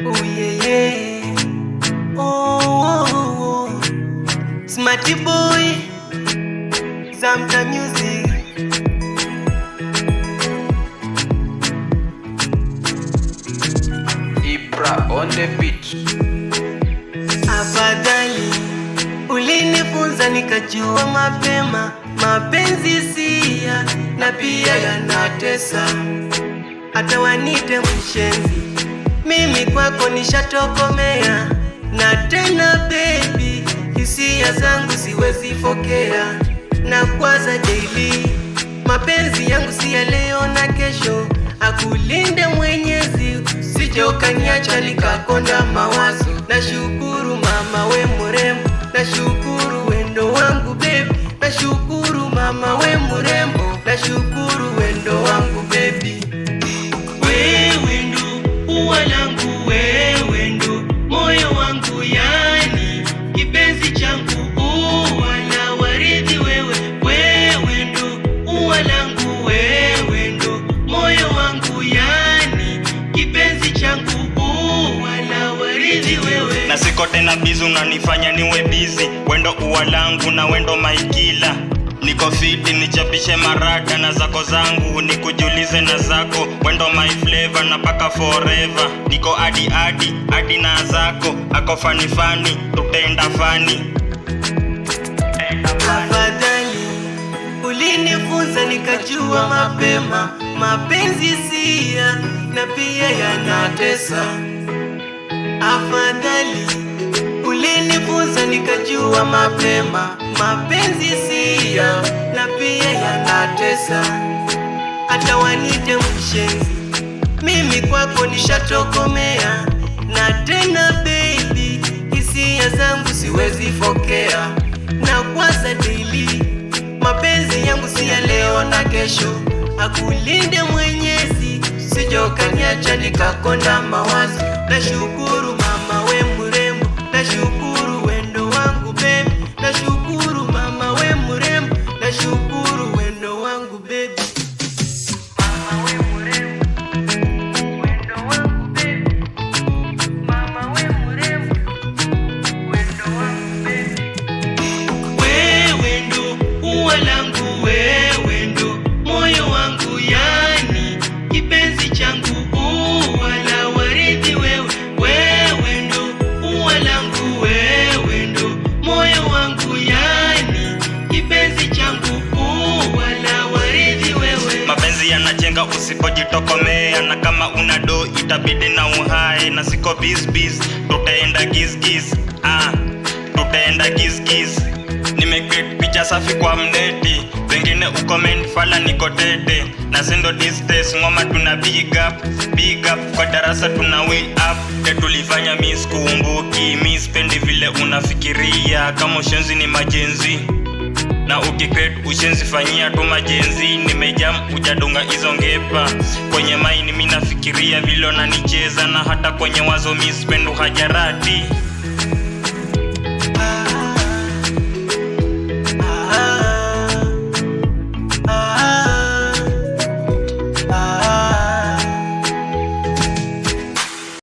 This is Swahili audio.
Oh yeah, yeah. Oh, oh, oh. Smarty boy, Zamta music. Ibra on the beat. Afadhali ulinifunza nikajua mapema, mapenzi siya na pia yanatesa, hata wanite mshenzi, mimi kwako nishatokomea. Na tena baby, hisia zangu siwezi fokea, na kwaza daily, mapenzi yangu si ya leo na kesho. Akulinde Mwenyezi, usije ukaniacha nikakonda mawazo. Nashukuru mama we mrembo, nashukuru wendo wangu baby, nashukuru mama we mrembo, nashukuru wendo wangu baby. Wewe ndo ua langu, wewe ndo moyo wangu, yani kipenzi changu, ua la waridi wewe. Wewe ndo ua langu, wewe ndo moyo wangu, yani kipenzi changu, ua la waridi wewe. Na siko tena busy, unanifanya niwe busy. Wendo ua langu na wendo maikila, niko fiti nichapishe marada na zako zangu, nikujulize na zako. Wendo my flavor na paka forever, niko adi na zako. Ako fani fani, tutenda fani. Afadhali ulinifunza nikajua mapema, mapenzi siya na pia yanatesa. Afadhali ulinifunza nikajua mapema, mapenzi siya na pia yanatesa, hata wanite mshenzi, mimi kwako nishatokomea. Na tena baby, hisia zangu siwezi fokea, na kwanza daily, mapenzi yangu si ya leo na kesho. Akulinde Mwenyezi, usije ukaniacha nikakonda mawazo. Nashukuru mama we mrembo, nashukuru wendo wangu baby, nashukuru mama we mrembo, nashukuru wendo wangu baby. Mama we mrembo, wendo wangu baby, mama we mrembo, wendo wangu baby. Wewe ndo ua langu, wewe ndo moyo wangu, yani kipenzi changu, ua la waridi wewe. Wewe ndo ua langu, wewe ndo moyo wangu, yani kipenzi changu, ua la waridi wewe. Mapenzi yanajenga usipojitokomea, na kama una do itabidi na uhai. Na siko biz, tutaenda giz, tutaenda giz. Nimecreate picha safi kwa mneti, wengine ucomment fala niko tete. Na sendo distance ngoma tuna big up, kwa darasa tuna way up. Tulifanya miss kumbuki, miss pendi vile unafikiria. Kama ushenzi ni majenzi, na ukicreate ushenzi fanyia tu majenzi. Nimejam ujadunga hizo ngepa, kwenye maini mimi nafikiria vile unanicheza. Na hata kwenye wazo miss pendu hajarati.